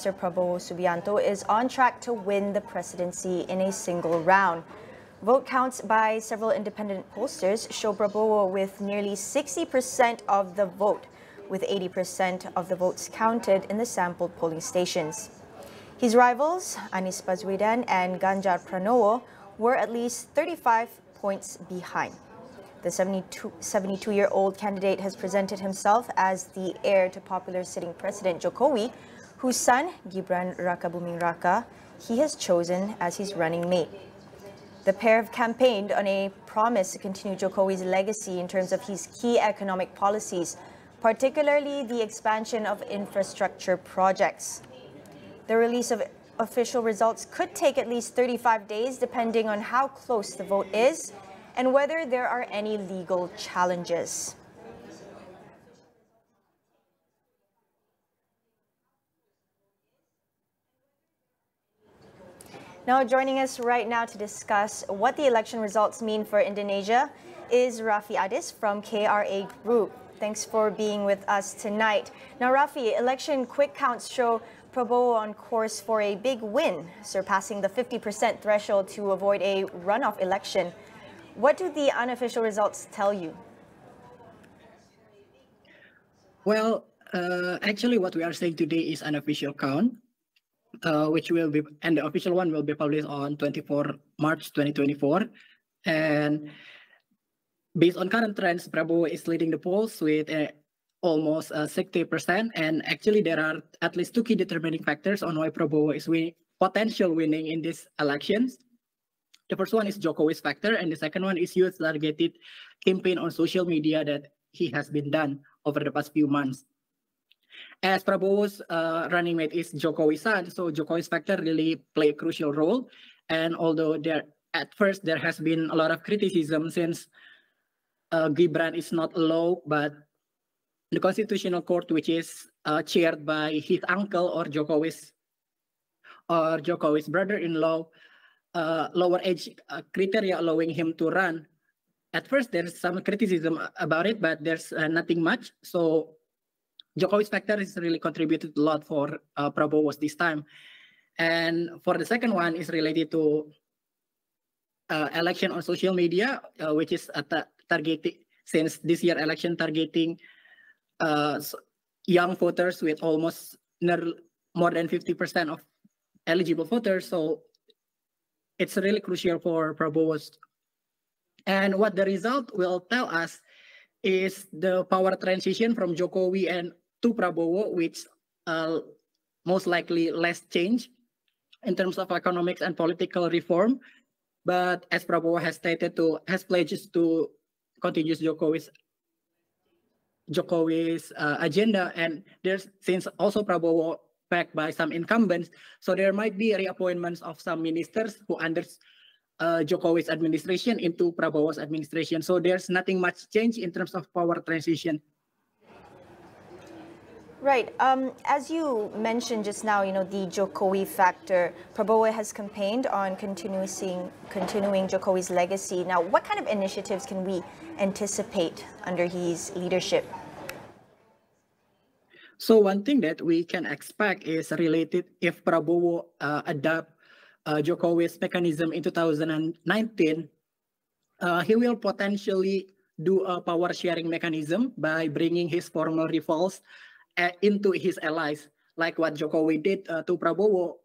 Mr. Prabowo Subianto is on track to win the presidency in a single round. Vote counts by several independent pollsters show Prabowo with nearly 60% of the vote, with 80% of the votes counted in the sampled polling stations. His rivals, Anies Baswedan and Ganjar Pranowo, were at least 35 points behind. The 72-year-old candidate has presented himself as the heir to popular sitting President Jokowi, whose son, Gibran Rakabuming Raka, he has chosen as his running mate. The pair have campaigned on a promise to continue Jokowi's legacy in terms of his key economic policies, particularly the expansion of infrastructure projects. The release of official results could take at least 35 days, depending on how close the vote is and whether there are any legal challenges. Now, joining us right now to discuss what the election results mean for Indonesia is Rafi Adis from KRA Group. Thanks for being with us tonight. Now, Rafi, election quick counts show Prabowo on course for a big win, surpassing the 50% threshold to avoid a runoff election. What do the unofficial results tell you? Well, actually what we are saying today is an official count, which will be, and the official one will be published on 24 March 2024. And based on current trends, Prabowo is leading the polls with almost 60%. And actually there are at least two key determining factors on why Prabowo is potential winning in these elections. The first one is Jokowi's factor, and the second one is youth targeted campaign on social media that he has been done over the past few months. As Prabowo's running mate is Jokowi's son, so Jokowi's factor really play a crucial role. And although at first there has been a lot of criticism since Gibran is not a law, but the Constitutional Court, which is chaired by his uncle or Jokowi's brother-in-law, lower age criteria allowing him to run. At first, there's some criticism about it, but there's nothing much. So Jokowi's factor has really contributed a lot for Prabowo's this time. And for the second one is related to election on social media, which is targeting, since this year election targeting young voters with almost more than 50% of eligible voters. So it's really crucial for Prabowo's. And what the result will tell us is the power transition from Jokowi and to Prabowo, which most likely less change in terms of economics and political reform. But as Prabowo has stated has pledged to continue Jokowi's agenda, and since also Prabowo backed by some incumbents, so there might be reappointments of some ministers who under Jokowi's administration into Prabowo's administration. So there's nothing much change in terms of power transition. Right. As you mentioned just now, the Jokowi factor, Prabowo has campaigned on continuing Jokowi's legacy. Now, what kind of initiatives can we anticipate under his leadership? So one thing that we can expect is related if Prabowo adopt Jokowi's mechanism in 2019, he will potentially do a power sharing mechanism by bringing his former rivals into his allies, like what Jokowi did to Prabowo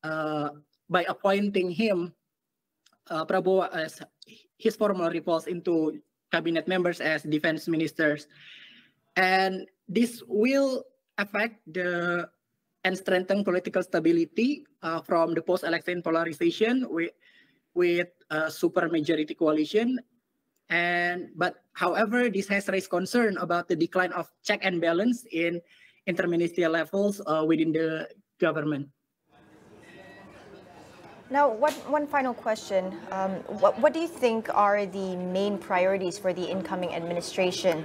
by appointing him, Prabowo, as his former rivals into cabinet members as defense ministers. And this will affect and strengthen political stability from the post-election polarization with a super majority coalition. But however, this has raised concern about the decline of check and balance in interministerial levels within the government. Now, one final question. What do you think are the main priorities for the incoming administration?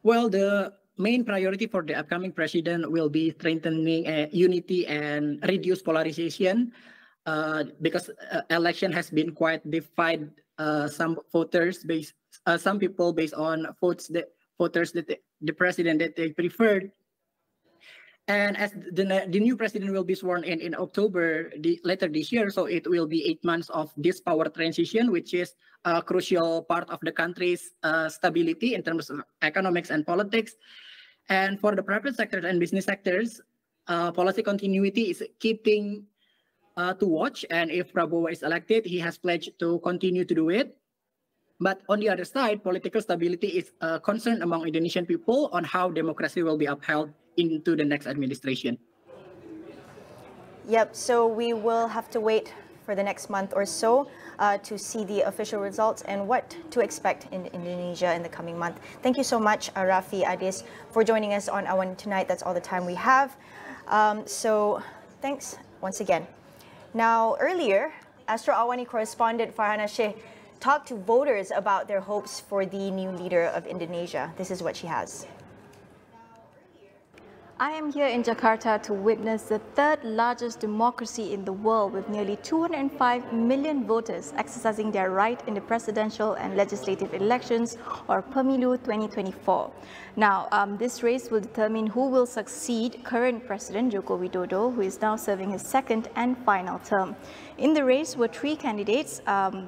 Well, the main priority for the upcoming president will be strengthening unity and reduce polarization, because election has been quite divided. Some people based on voters that the president that they preferred. And as the new president will be sworn in October later this year, so it will be 8 months of this power transition, which is a crucial part of the country's stability in terms of economics and politics. And for the private sector and business sectors, policy continuity is keeping to watch. And if Prabowo is elected, he has pledged to continue to do it. But on the other side, political stability is a concern among Indonesian people on how democracy will be upheld into the next administration. Yep, so we will have to wait for the next month or so to see the official results and what to expect in Indonesia in the coming month. Thank you so much, Rafi Adis, for joining us on AWANI tonight. That's all the time we have. So thanks once again. Now, earlier, Astro AWANI correspondent Farhana Sheikh talked to voters about their hopes for the new leader of Indonesia. This is what she has. I am here in Jakarta to witness the third largest democracy in the world, with nearly 205 million voters exercising their right in the presidential and legislative elections, or Pemilu 2024. Now, this race will determine who will succeed current President Jokowi, who is now serving his second and final term. In the race were three candidates,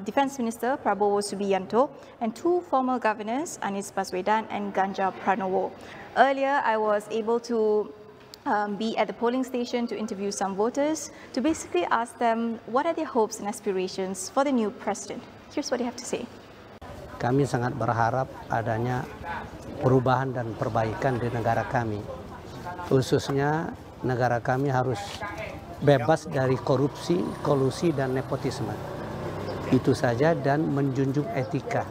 Defence Minister Prabowo Subianto and two former governors, Anies Baswedan and Ganjar Pranowo. Earlier, I was able to be at the polling station to interview some voters to basically ask them what are their hopes and aspirations for the new president. Here's what they have to say. Kami sangat berharap adanya perubahan dan perbaikan di negara kami. Khususnya negara kami harus bebas dari korupsi, kolusi dan nepotisme. Itu saja, dan menjunjung etika.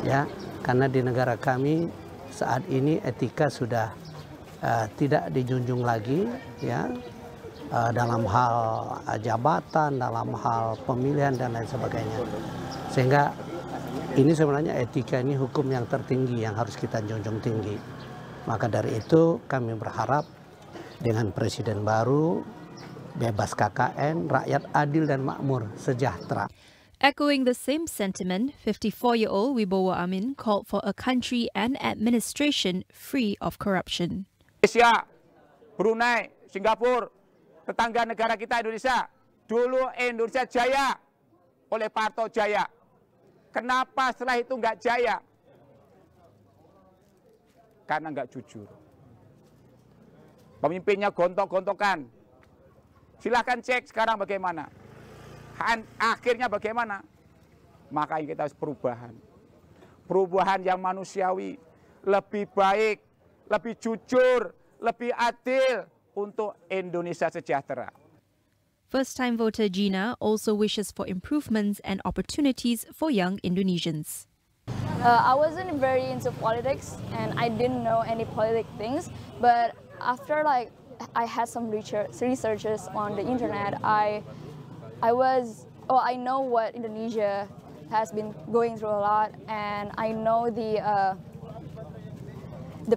Ya, karena di negara kami saat ini etika sudah tidak dijunjung lagi, ya, dalam hal jabatan, dalam hal pemilihan dan lain sebagainya. Sehingga ini sebenarnya etika ini hukum yang tertinggi yang harus kita junjung tinggi. Maka dari itu kami berharap dengan presiden baru, bebas KKN, rakyat adil dan makmur, sejahtera. Echoing the same sentiment, 54-year-old Wibowo Amin called for a country and administration free of corruption. Malaysia, Brunei, Singapura, tetangga negara kita Indonesia. Dulu Indonesia jaya oleh Parto Jaya. Kenapa setelah itu nggak jaya? Karena nggak jujur. Pemimpinnya gontok-gontokan. Silahkan cek sekarang bagaimana. Akhirnya bagaimana? Makanya kita harus perubahan. Perubahan yang manusiawi, lebih baik, lebih jujur, lebih adil untuk Indonesia sejahtera. First-time voter Gina also wishes for improvements and opportunities for young Indonesians. I wasn't very into politics and I didn't know any politic things, but after I had some researches on the internet, I know what Indonesia has been going through a lot, and I know the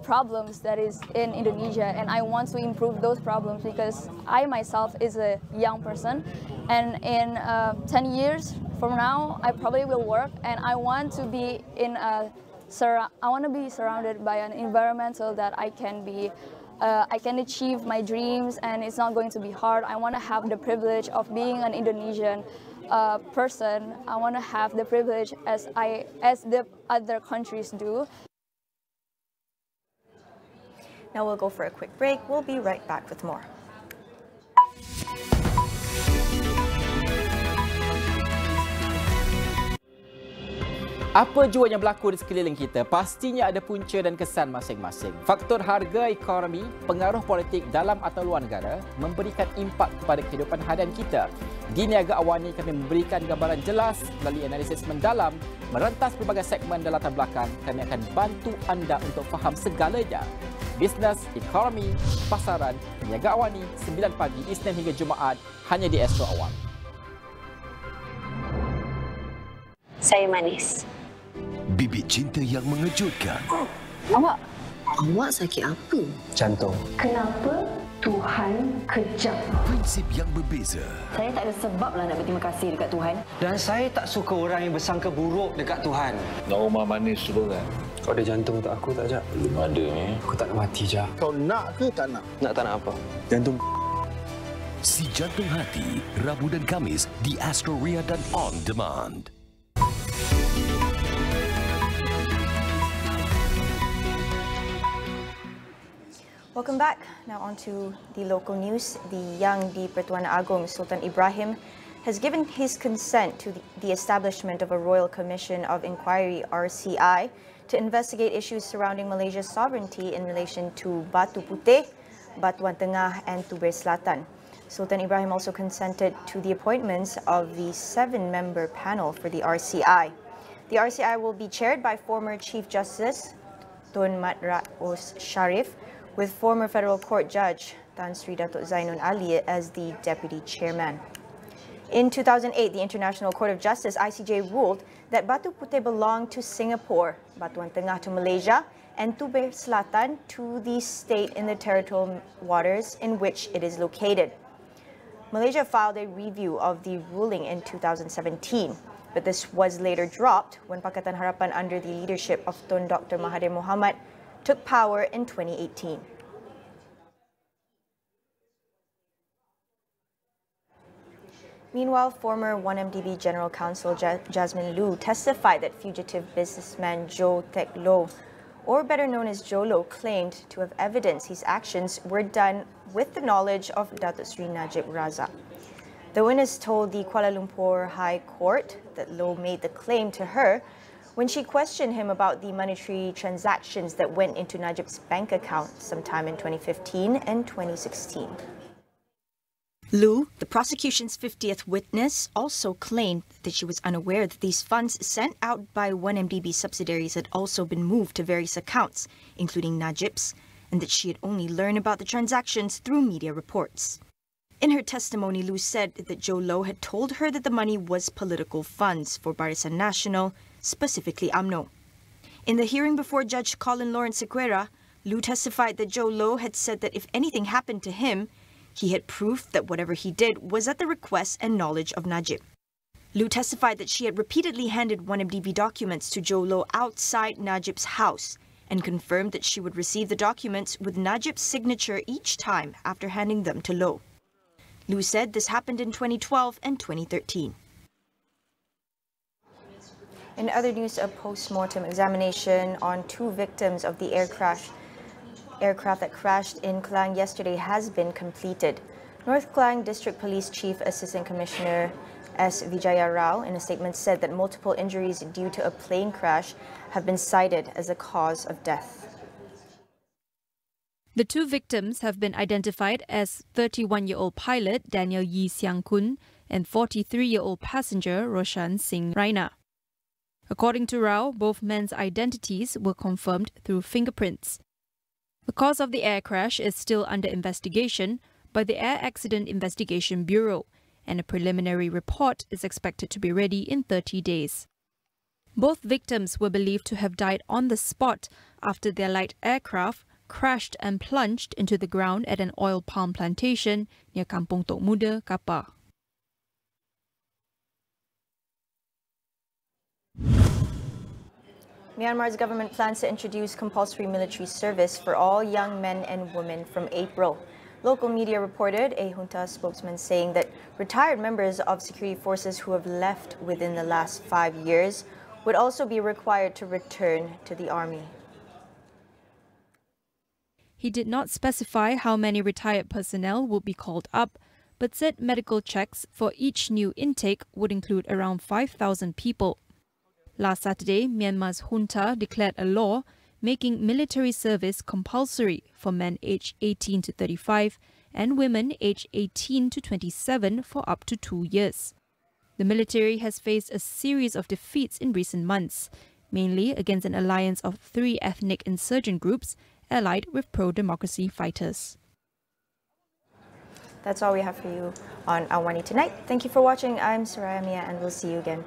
problems that is in Indonesia, and I want to improve those problems because I myself is a young person, and in 10 years from now I probably will work, and I want to be surrounded by an environmental that I can achieve my dreams, and it's not going to be hard. I want to have the privilege of being an Indonesian person. I want to have the privilege as the other countries do. Now we'll go for a quick break. We'll be right back with more. Apa jua yang berlaku di sekeliling kita, pastinya ada punca dan kesan masing-masing. Faktor harga ekonomi, pengaruh politik dalam atau luar negara memberikan impak kepada kehidupan harian kita. Di Niaga Awani kami memberikan gambaran jelas melalui analisis mendalam, merentas pelbagai segmen dan latar belakang. Kami akan bantu anda untuk faham segalanya. Bisnes, ekonomi, pasaran, Niaga Awani, 9 pagi Isnin hingga Jumaat, hanya di Astro Awani. Saya manis. Bibit cinta yang mengejutkan. Awak sakit apa? Jantung. Kenapa? Tuhan kejam. Prinsip yang berbeza. Saya tak ada sebab lah nak berterima kasih dekat Tuhan. Dan saya tak suka orang yang bersangka buruk dekat Tuhan. Nak rumah manis dulu kan? Kau ada jantung untuk aku tak, Jak? Belum ada ni. Aku tak nak mati, Jak. Kau nak ke tak nak? Nak tak nak apa? Jantung. Si Jantung Hati, Rabu dan Kamis di Astro dan On Demand. Welcome back. Now on to the local news. The Yang di Pertuan Agong Sultan Ibrahim has given his consent to the establishment of a Royal Commission of Inquiry (RCI) to investigate issues surrounding Malaysia's sovereignty in relation to Batu Putih, Batuan Tengah and Tubir Selatan. Sultan Ibrahim also consented to the appointments of the 7-member panel for the RCI. The RCI will be chaired by former Chief Justice Tun Mat Raus Sharif, with former Federal Court Judge Tan Sri Datuk Zainun Ali as the Deputy Chairman. In 2008, the International Court of Justice ICJ ruled that Batu Putih belonged to Singapore, Batuan Tengah to Malaysia, and Tubir Selatan to the state in the territorial waters in which it is located. Malaysia filed a review of the ruling in 2017, but this was later dropped when Pakatan Harapan under the leadership of Tun Dr. Mahathir Mohamad took power in 2018. Meanwhile, former 1MDB General Counsel Jasmine Liu testified that fugitive businessman Jo Tek Loh, or better known as Jolo, claimed to have evidence his actions were done with the knowledge of Datuk Sri Najib Razak. The witness told the Kuala Lumpur High Court that Loh made the claim to her when she questioned him about the monetary transactions that went into Najib's bank account sometime in 2015 and 2016. Liu, the prosecution's 50th witness, also claimed that she was unaware that these funds sent out by 1MDB subsidiaries had also been moved to various accounts, including Najib's, and that she had only learned about the transactions through media reports. In her testimony, Liu said that Jolo had told her that the money was political funds for Barisan Nasional, specifically UMNO. In the hearing before Judge Colin Lawrence Sequeira, Liu testified that Jolo had said that if anything happened to him, he had proof that whatever he did was at the request and knowledge of Najib. Liu testified that she had repeatedly handed 1MDB documents to Jolo outside Najib's house and confirmed that she would receive the documents with Najib's signature each time after handing them to Loh. Liu said this happened in 2012 and 2013. In other news, a post-mortem examination on 2 victims of the aircraft that crashed in Klang yesterday has been completed. North Klang District Police Chief Assistant Commissioner S. Vijaya Rao in a statement said that multiple injuries due to a plane crash have been cited as a cause of death. The 2 victims have been identified as 31-year-old pilot Daniel Yi Siang Kun and 43-year-old passenger Roshan Singh Raina. According to Rao, both men's identities were confirmed through fingerprints. The cause of the air crash is still under investigation by the Air Accident Investigation Bureau, and a preliminary report is expected to be ready in 30 days. Both victims were believed to have died on the spot after their light aircraft crashed and plunged into the ground at an oil palm plantation near Kampung Tok Muda, Kapar. Myanmar's government plans to introduce compulsory military service for all young men and women from April. Local media reported a junta spokesman saying that retired members of security forces who have left within the last 5 years would also be required to return to the army. He did not specify how many retired personnel would be called up, but said medical checks for each new intake would include around 5,000 people. Last Saturday, Myanmar's junta declared a law making military service compulsory for men aged 18 to 35 and women aged 18 to 27 for up to 2 years. The military has faced a series of defeats in recent months, mainly against an alliance of 3 ethnic insurgent groups allied with pro-democracy fighters. That's all we have for you on AWANI tonight. Thank you for watching. I'm Saraya Mia, and we'll see you again.